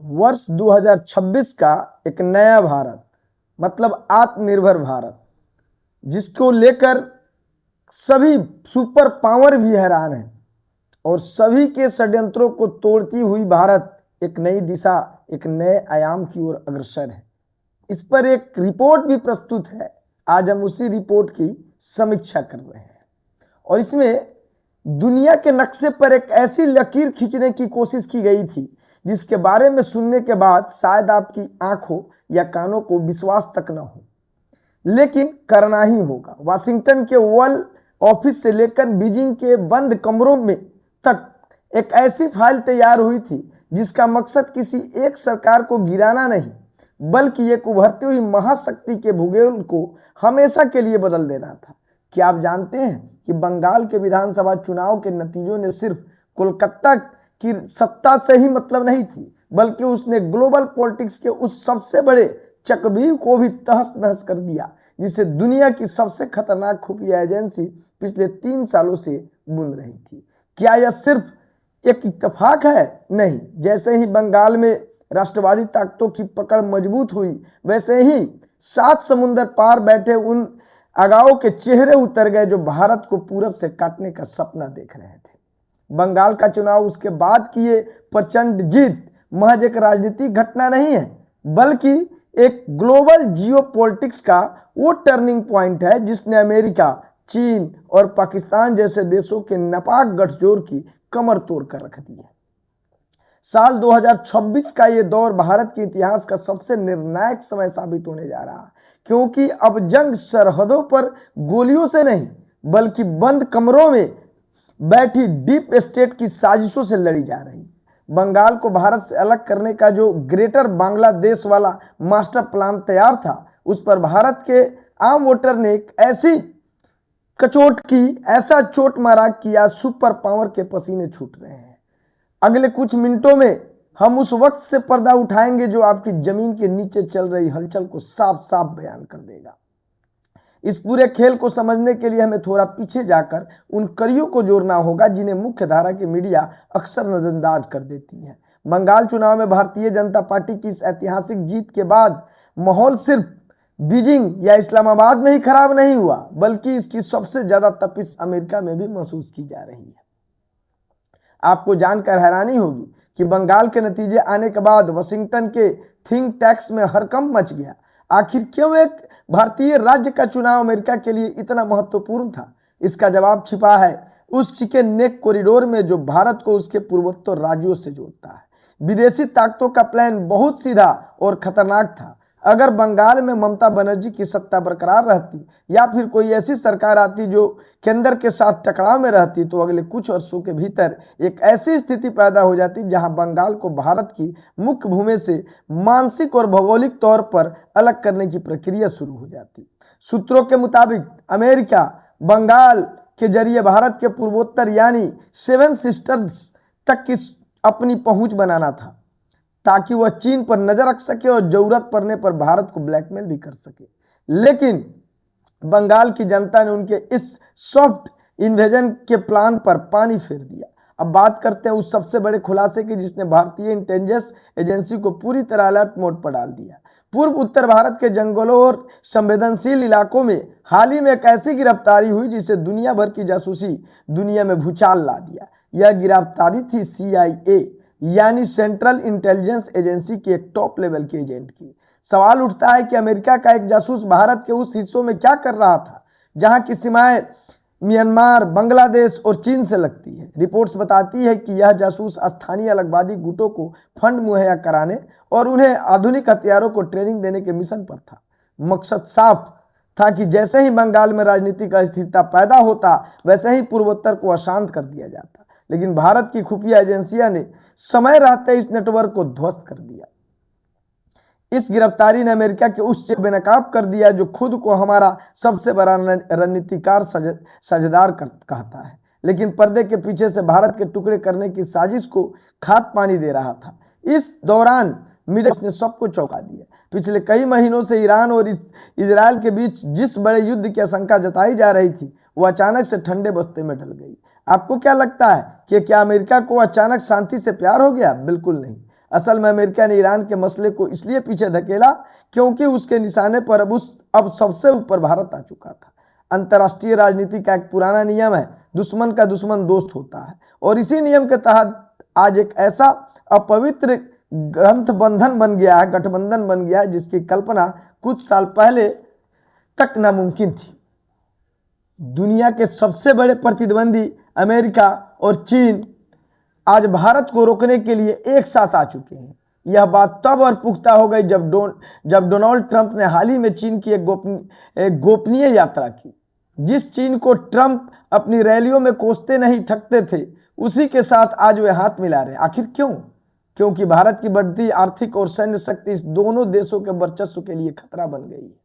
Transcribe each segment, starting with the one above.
वर्ष 2026 का एक नया भारत, मतलब आत्मनिर्भर भारत, जिसको लेकर सभी सुपर पावर भी हैरान हैं और सभी के षड्यंत्रों को तोड़ती हुई भारत एक नई दिशा, एक नए आयाम की ओर अग्रसर है। इस पर एक रिपोर्ट भी प्रस्तुत है। आज हम उसी रिपोर्ट की समीक्षा कर रहे हैं और इसमें दुनिया के नक्शे पर एक ऐसी लकीर खींचने की कोशिश की गई थी जिसके बारे में सुनने के बाद शायद आपकी आंखों या कानों को विश्वास तक न हो, लेकिन करना ही होगा। वाशिंगटन के ओवल ऑफिस से लेकर बीजिंग के बंद कमरों में तक एक ऐसी फाइल तैयार हुई थी जिसका मकसद किसी एक सरकार को गिराना नहीं, बल्कि एक उभरती हुई महाशक्ति के भूगोल को हमेशा के लिए बदल देना था। क्या आप जानते हैं कि बंगाल के विधानसभा चुनाव के नतीजों ने सिर्फ कोलकाता की सत्ता से ही मतलब नहीं थी, बल्कि उसने ग्लोबल पॉलिटिक्स के उस सबसे बड़े चक्रव्यूह को भी तहस नहस कर दिया जिसे दुनिया की सबसे खतरनाक खुफिया एजेंसी पिछले 3 सालों से बुन रही थी। क्या यह सिर्फ एक इत्तेफाक है? नहीं। जैसे ही बंगाल में राष्ट्रवादी ताकतों की पकड़ मजबूत हुई, वैसे ही 7 समुंदर पार बैठे उन अगाओं के चेहरे उतर गए जो भारत को पूरब से काटने का सपना देख रहे थे। बंगाल का चुनाव, उसके बाद की ये प्रचंड जीत महज एक राजनीतिक घटना नहीं है, बल्कि एक ग्लोबल जियोपॉलिटिक्स का वो टर्निंग पॉइंट है जिसने अमेरिका, चीन और पाकिस्तान जैसे देशों के नापाक गठजोड़ की कमर तोड़ कर रख दी है। साल 2026 का ये दौर भारत के इतिहास का सबसे निर्णायक समय साबित होने जा रहा है, क्योंकि अब जंग सरहदों पर गोलियों से नहीं, बल्कि बंद कमरों में बैठी डीप स्टेट की साजिशों से लड़ी जा रही। बंगाल को भारत से अलग करने का जो ग्रेटर बांग्लादेश वाला मास्टर प्लान तैयार था, उस पर भारत के आम वोटर ने एक ऐसी कचोट की, ऐसा चोट मारा कि आज सुपर पावर के पसीने छूट रहे हैं। अगले कुछ मिनटों में हम उस वक्त से पर्दा उठाएंगे जो आपकी जमीन के नीचे चल रही हलचल को साफ साफ बयान कर देगा। इस पूरे खेल को समझने के लिए हमें थोड़ा पीछे जाकर उन कड़ियों को जोड़ना होगा जिन्हें मुख्य धारा की मीडिया अक्सर नजरअंदाज कर देती है। बंगाल चुनाव में भारतीय जनता पार्टी की इस ऐतिहासिक जीत के बाद माहौल सिर्फ बीजिंग या इस्लामाबाद में ही खराब नहीं हुआ, बल्कि इसकी सबसे ज्यादा तपिश अमेरिका में भी महसूस की जा रही है। आपको जानकर हैरानी होगी कि बंगाल के नतीजे आने के बाद वाशिंगटन के थिंक टैंक्स में हड़कंप मच गया। आखिर क्यों एक भारतीय राज्य का चुनाव अमेरिका के लिए इतना महत्वपूर्ण था? इसका जवाब छिपा है उस चिकन नेक कॉरिडोर में जो भारत को उसके पूर्वोत्तर राज्यों से जोड़ता है। विदेशी ताकतों का प्लान बहुत सीधा और खतरनाक था। अगर बंगाल में ममता बनर्जी की सत्ता बरकरार रहती या फिर कोई ऐसी सरकार आती जो केंद्र के साथ टकराव में रहती, तो अगले कुछ वर्षों के भीतर एक ऐसी स्थिति पैदा हो जाती जहां बंगाल को भारत की मुख्य भूमि से मानसिक और भौगोलिक तौर पर अलग करने की प्रक्रिया शुरू हो जाती। सूत्रों के मुताबिक अमेरिका बंगाल के जरिए भारत के पूर्वोत्तर यानी 7 सिस्टर्स तक की अपनी पहुंच बनाना था, ताकि वह चीन पर नजर रख सके और जरूरत पड़ने पर भारत को ब्लैकमेल भी कर सके। लेकिन बंगाल की जनता ने उनके इस सॉफ्ट इन्वेजन के प्लान पर पानी फेर दिया। अब बात करते हैं उस सबसे बड़े खुलासे की जिसने भारतीय इंटेलिजेंस एजेंसी को पूरी तरह अलर्ट मोड पर डाल दिया। पूर्व उत्तर भारत के जंगलों और संवेदनशील इलाकों में हाल ही में एक ऐसी गिरफ्तारी हुई जिसे दुनिया भर की जासूसी दुनिया में भूचाल ला दिया। यह गिरफ्तारी थी CIA यानी सेंट्रल इंटेलिजेंस एजेंसी के एक टॉप लेवल के एजेंट की। सवाल उठता है कि अमेरिका का एक जासूस भारत के उस हिस्सों में क्या कर रहा था जहां की सीमाएं म्यांमार, बांग्लादेश और चीन से लगती है। रिपोर्ट्स बताती है कि यह जासूस स्थानीय अलगवादी गुटों को फंड मुहैया कराने और उन्हें आधुनिक हथियारों को ट्रेनिंग देने के मिशन पर था। मकसद साफ था कि जैसे ही बंगाल में राजनीतिक अस्थिरता पैदा होता, वैसे ही पूर्वोत्तर को अशांत कर दिया जाता। लेकिन भारत की खुफिया एजेंसियां ने समय रहते इस नेटवर्क को ध्वस्त कर दिया। इस गिरफ्तारी ने अमेरिका के उस चेहरे बेनकाब कर दिया जो खुद को हमारा सबसे बड़ा रणनीतिकार साझेदार कहता है, लेकिन पर्दे के पीछे से भारत के टुकड़े करने की साजिश को खाद पानी दे रहा था। इस दौरान मिडल ईस्ट ने सबको चौंका दिया। पिछले कई महीनों से ईरान और इजराइल के बीच जिस बड़े युद्ध की आशंका जताई जा रही थी, वो अचानक से ठंडे बस्ते में ढल गई। आपको क्या लगता है कि क्या अमेरिका को अचानक शांति से प्यार हो गया? बिल्कुल नहीं। असल में अमेरिका ने ईरान के मसले को इसलिए पीछे धकेला क्योंकि उसके निशाने पर अब सबसे ऊपर भारत आ चुका था। अंतर्राष्ट्रीय राजनीति का एक पुराना नियम है, दुश्मन का दुश्मन दोस्त होता है, और इसी नियम के तहत आज एक ऐसा अपवित्र गठबंधन बन गया है जिसकी कल्पना कुछ साल पहले तक नामुमकिन थी। दुनिया के सबसे बड़े प्रतिद्वंदी अमेरिका और चीन आज भारत को रोकने के लिए एक साथ आ चुके हैं। यह बात तब और पुख्ता हो गई जब डोनाल्ड ट्रंप ने हाल ही में चीन की एक गोपनीय यात्रा की। जिस चीन को ट्रंप अपनी रैलियों में कोसते नहीं थकते थे, उसी के साथ आज वे हाथ मिला रहे। आखिर क्यों? क्योंकि भारत की बढ़ती आर्थिक और सैन्य शक्ति इस दोनों देशों के वर्चस्व के लिए खतरा बन गई है।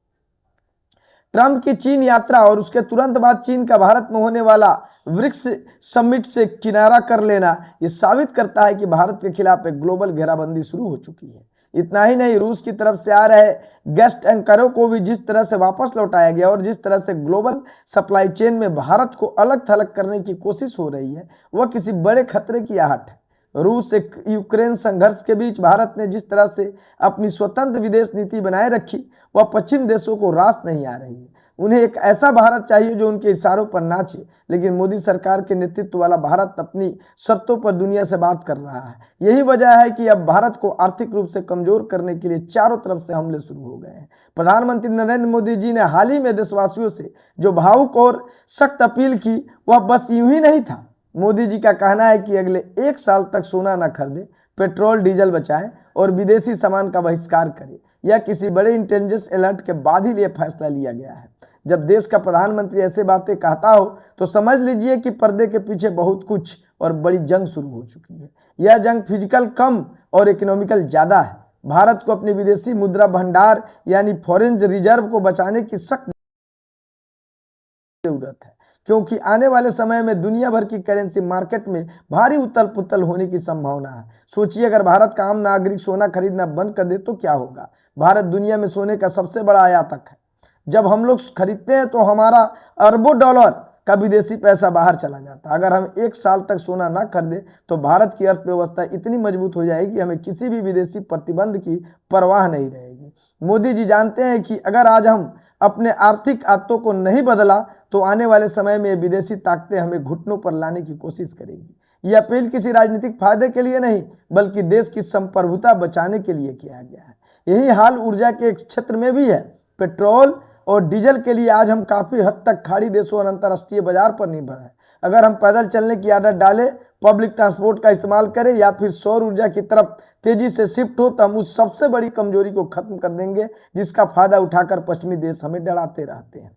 ट्रंप की चीन यात्रा और उसके तुरंत बाद चीन का भारत में होने वाला ब्रिक्स समिट से किनारा कर लेना यह साबित करता है कि भारत के खिलाफ एक ग्लोबल घेराबंदी शुरू हो चुकी है। इतना ही नहीं, रूस की तरफ से आ रहे गेस्ट एंकरों को भी जिस तरह से वापस लौटाया गया और जिस तरह से ग्लोबल सप्लाई चेन में भारत को अलग थलग करने की कोशिश हो रही है, वह किसी बड़े खतरे की आहट है। रूस से यूक्रेन संघर्ष के बीच भारत ने जिस तरह से अपनी स्वतंत्र विदेश नीति बनाए रखी, वह पश्चिम देशों को रास नहीं आ रही है। उन्हें एक ऐसा भारत चाहिए जो उनके इशारों पर नाचे, लेकिन मोदी सरकार के नेतृत्व वाला भारत अपनी शर्तों पर दुनिया से बात कर रहा है। यही वजह है कि अब भारत को आर्थिक रूप से कमजोर करने के लिए चारों तरफ से हमले शुरू हो गए हैं। प्रधानमंत्री नरेंद्र मोदी जी ने हाल ही में देशवासियों से जो भावुक और सख्त अपील की, वह बस यूं ही नहीं था। मोदी जी का कहना है कि अगले 1 साल तक सोना न खरीदे, पेट्रोल डीजल बचाएं और विदेशी सामान का बहिष्कार करें। यह किसी बड़े इंटेलिजेंस अलर्ट के बाद ही लिए फैसला लिया गया है। जब देश का प्रधानमंत्री ऐसे बातें कहता हो तो समझ लीजिए कि पर्दे के पीछे बहुत कुछ और बड़ी जंग शुरू हो चुकी है। यह जंग फिजिकल कम और इकोनॉमिकल ज्यादा है। भारत को अपनी विदेशी मुद्रा भंडार यानी फॉरेन रिजर्व को बचाने की सख्त जरूरत है, क्योंकि आने वाले समय में दुनिया भर की करेंसी मार्केट में भारी उथल पुथल होने की संभावना है। सोचिए, अगर भारत का आम नागरिक सोना खरीदना बंद कर दे तो क्या होगा। भारत दुनिया में सोने का सबसे बड़ा आयातक है। जब हम लोग खरीदते हैं तो हमारा अरबों डॉलर का विदेशी पैसा बाहर चला जाता है। अगर हम 1 साल तक सोना ना खरीदें तो भारत की अर्थव्यवस्था इतनी मजबूत हो जाएगी, हमें किसी भी विदेशी प्रतिबंध की परवाह नहीं रहेगी। मोदी जी जानते हैं कि अगर आज हम अपने आर्थिक आदतों को नहीं बदला तो आने वाले समय में विदेशी ताकतें हमें घुटनों पर लाने की कोशिश करेगी। यह अपील किसी राजनीतिक फायदे के लिए नहीं, बल्कि देश की संप्रभुता बचाने के लिए किया गया है। यही हाल ऊर्जा के क्षेत्र में भी है। पेट्रोल और डीजल के लिए आज हम काफी हद तक खाड़ी देशों और अंतर्राष्ट्रीय बाजार पर निर्भर है। अगर हम पैदल चलने की आदत डालें, पब्लिक ट्रांसपोर्ट का इस्तेमाल करें या फिर सौर ऊर्जा की तरफ तेजी से शिफ्ट हो, तो हम उस सबसे बड़ी कमजोरी को खत्म कर देंगे जिसका फायदा उठाकर पश्चिमी देश हमें डराते रहते हैं।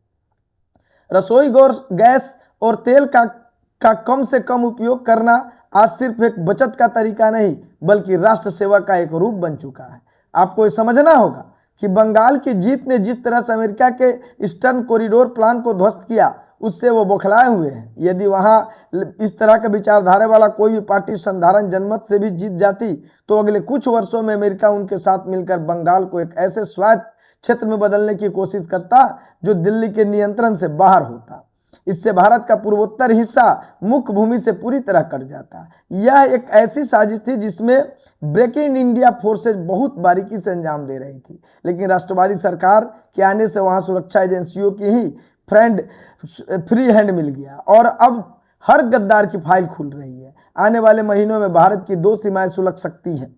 रसोई गैस और तेल का कम से कम उपयोग करना आज सिर्फ एक बचत का तरीका नहीं, बल्कि राष्ट्र सेवा का एक रूप बन चुका है। आपको ये समझना होगा कि बंगाल की जीत ने जिस तरह से अमेरिका के ईस्टर्न कॉरिडोर प्लान को ध्वस्त किया, उससे वो बौखलाए हुए हैं। यदि वहां इस तरह के विचारधारा वाला कोई भी पार्टी संधारण जनमत से भी जीत जाती तो अगले कुछ वर्षों में अमेरिका उनके साथ मिलकर बंगाल को एक ऐसे स्वायत्त क्षेत्र में बदलने की कोशिश करता जो दिल्ली के नियंत्रण से बाहर होता। इससे भारत का पूर्वोत्तर हिस्सा मुख्य भूमि से पूरी तरह कट जाता। यह एक ऐसी साजिश थी जिसमें ब्रेकिंग इंडिया फोर्सेज बहुत बारीकी से अंजाम दे रही थी, लेकिन राष्ट्रवादी सरकार के आने से वहां सुरक्षा एजेंसियों की ही फ्री हैंड मिल गया और अब हर गद्दार की फाइल खुल रही है। आने वाले महीनों में भारत की 2 सीमाएं सुलग सकती हैं।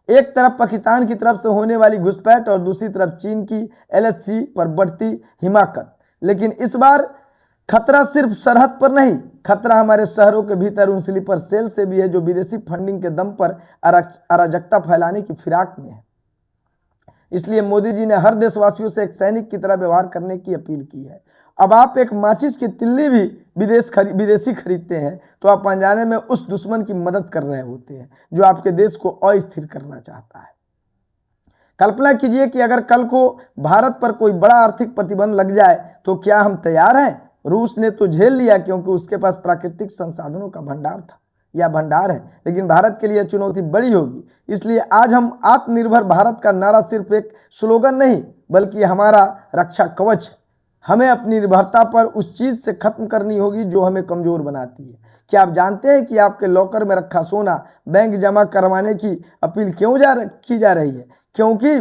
एक तरफ पाकिस्तान की तरफ से होने वाली घुसपैठ और दूसरी तरफ चीन की LHC पर बढ़ती हिमाकत। लेकिन इस बार खतरा सिर्फ सरहद पर नहीं, खतरा हमारे शहरों के भीतर उन स्लीपर सेल से भी है जो विदेशी फंडिंग के दम पर अराजकता फैलाने की फिराक में है। इसलिए मोदी जी ने हर देशवासियों से एक सैनिक की तरह व्यवहार करने की अपील की है। अब आप एक माचिस की तिल्ली भी विदेशी खरीदते हैं तो आप अनजाने में उस दुश्मन की मदद कर रहे होते हैं जो आपके देश को अस्थिर करना चाहता है। कल्पना कीजिए कि अगर कल को भारत पर कोई बड़ा आर्थिक प्रतिबंध लग जाए तो क्या हम तैयार हैं? रूस ने तो झेल लिया क्योंकि उसके पास प्राकृतिक संसाधनों का भंडार है, लेकिन भारत के लिए चुनौती बड़ी होगी। इसलिए आज हम आत्मनिर्भर भारत का नारा सिर्फ एक स्लोगन नहीं, बल्कि हमारा रक्षा कवच है। हमें अपनी निर्भरता पर उस चीज से खत्म करनी होगी जो हमें कमजोर बनाती है। क्या आप जानते हैं कि आपके लॉकर में रखा सोना बैंक जमा करवाने की अपील क्यों की जा रही है? क्योंकि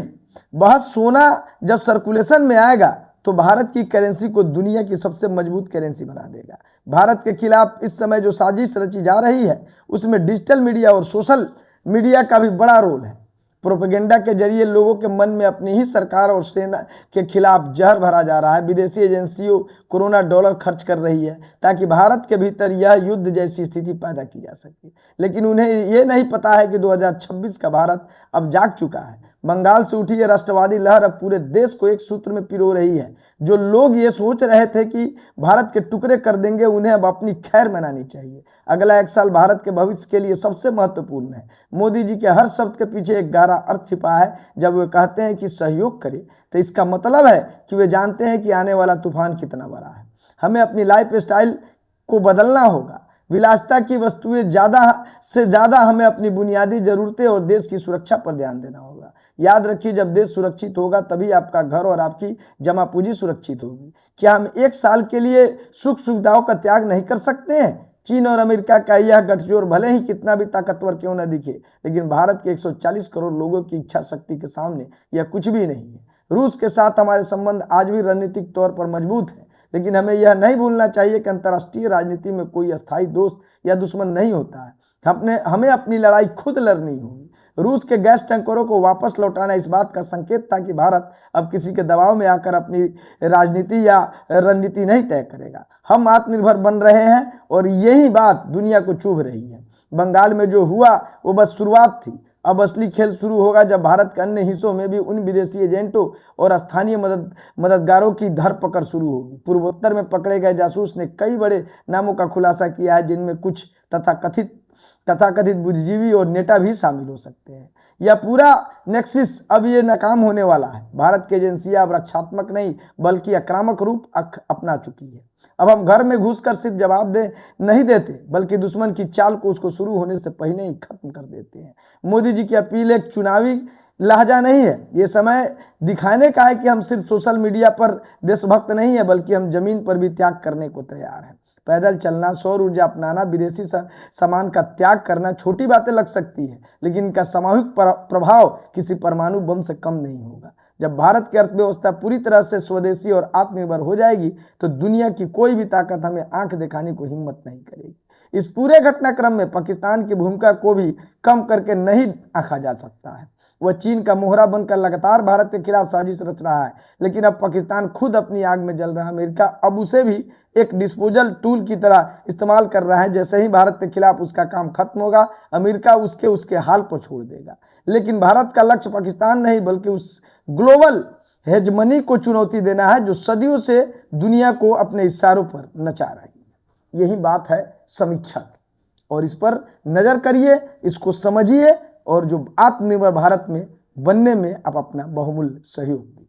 वह सोना जब सर्कुलेशन में आएगा तो भारत की करेंसी को दुनिया की सबसे मजबूत करेंसी बना देगा। भारत के खिलाफ इस समय जो साजिश रची जा रही है उसमें डिजिटल मीडिया और सोशल मीडिया का भी बड़ा रोल है। प्रोपेगेंडा के जरिए लोगों के मन में अपनी ही सरकार और सेना के खिलाफ जहर भरा जा रहा है। विदेशी एजेंसियों करोड़ों डॉलर खर्च कर रही है ताकि भारत के भीतर यह युद्ध जैसी स्थिति पैदा की जा सके, लेकिन उन्हें ये नहीं पता है कि 2026 का भारत अब जाग चुका है। बंगाल से उठी यह राष्ट्रवादी लहर अब पूरे देश को एक सूत्र में पिरो रही है। जो लोग ये सोच रहे थे कि भारत के टुकड़े कर देंगे, उन्हें अब अपनी खैर मनानी चाहिए। अगला 1 साल भारत के भविष्य के लिए सबसे महत्वपूर्ण है। मोदी जी के हर शब्द के पीछे एक गहरा अर्थ छिपा है। जब वे कहते हैं कि सहयोग करें तो इसका मतलब है कि वे जानते हैं कि आने वाला तूफान कितना बड़ा है। हमें अपनी लाइफ स्टाइल को बदलना होगा। विलासिता की वस्तुएं ज़्यादा से ज़्यादा हमें अपनी बुनियादी ज़रूरतें और देश की सुरक्षा पर ध्यान देना होगा। याद रखिए, जब देश सुरक्षित होगा तभी आपका घर और आपकी जमा पूंजी सुरक्षित होगी। क्या हम 1 साल के लिए सुख सुविधाओं का त्याग नहीं कर सकते हैं? चीन और अमेरिका का यह गठजोड़ भले ही कितना भी ताकतवर क्यों न दिखे, लेकिन भारत के 140 करोड़ लोगों की इच्छा शक्ति के सामने यह कुछ भी नहीं है। रूस के साथ हमारे संबंध आज भी रणनीतिक तौर पर मजबूत है, लेकिन हमें यह नहीं भूलना चाहिए कि अंतर्राष्ट्रीय राजनीति में कोई अस्थायी दोस्त या दुश्मन नहीं होता है। हमें अपनी लड़ाई खुद लड़नी होगी। रूस के गैस टैंकरों को वापस लौटाना इस बात का संकेत था कि भारत अब किसी के दबाव में आकर अपनी राजनीति या रणनीति नहीं तय करेगा। हम आत्मनिर्भर बन रहे हैं और यही बात दुनिया को चुभ रही है। बंगाल में जो हुआ वो बस शुरुआत थी। अब असली खेल शुरू होगा जब भारत के अन्य हिस्सों में भी उन विदेशी एजेंटों और स्थानीय मददगारों की धरपकड़ शुरू होगी। पूर्वोत्तर में पकड़े गए जासूस ने कई बड़े नामों का खुलासा किया है, जिनमें कुछ तथाकथित बुद्धिजीवी और नेता भी शामिल हो सकते हैं। यह पूरा नेक्सिस अब ये नाकाम होने वाला है। भारत की एजेंसियां अब रक्षात्मक नहीं बल्कि आक्रामक रूप अपना चुकी है। अब हम घर में घुसकर सिर्फ जवाब नहीं देते, बल्कि दुश्मन की चाल को उसको शुरू होने से पहले ही खत्म कर देते हैं। मोदी जी की अपील एक चुनावी लहजा नहीं है, ये समय दिखाने का है कि हम सिर्फ सोशल मीडिया पर देशभक्त नहीं है, बल्कि हम जमीन पर भी त्याग करने को तैयार हैं। पैदल चलना, सौर ऊर्जा अपनाना, विदेशी सामान का त्याग करना छोटी बातें लग सकती है, लेकिन इनका सामूहिक प्रभाव किसी परमाणु बम से कम नहीं होगा। जब भारत की अर्थव्यवस्था पूरी तरह से स्वदेशी और आत्मनिर्भर हो जाएगी तो दुनिया की कोई भी ताकत हमें आंख दिखाने को हिम्मत नहीं करेगी। इस पूरे घटनाक्रम में पाकिस्तान की भूमिका को भी कम करके नहीं आंका जा सकता है। वह चीन का मोहरा बनकर लगातार भारत के खिलाफ साजिश रच रहा है, लेकिन अब पाकिस्तान खुद अपनी आग में जल रहा है। अमेरिका अब उसे भी एक डिस्पोजल टूल की तरह इस्तेमाल कर रहा है। जैसे ही भारत के खिलाफ उसका काम खत्म होगा, अमेरिका उसके हाल पर छोड़ देगा। लेकिन भारत का लक्ष्य पाकिस्तान नहीं बल्कि उस ग्लोबल हेजमनी को चुनौती देना है जो सदियों से दुनिया को अपने इशारों पर नचा रही है। यही बात है समीक्षा की, और इस पर नजर करिए, इसको समझिए और जो आत्मनिर्भर भारत में बनने में आप अपना बहुमूल्य सहयोग दीजिए।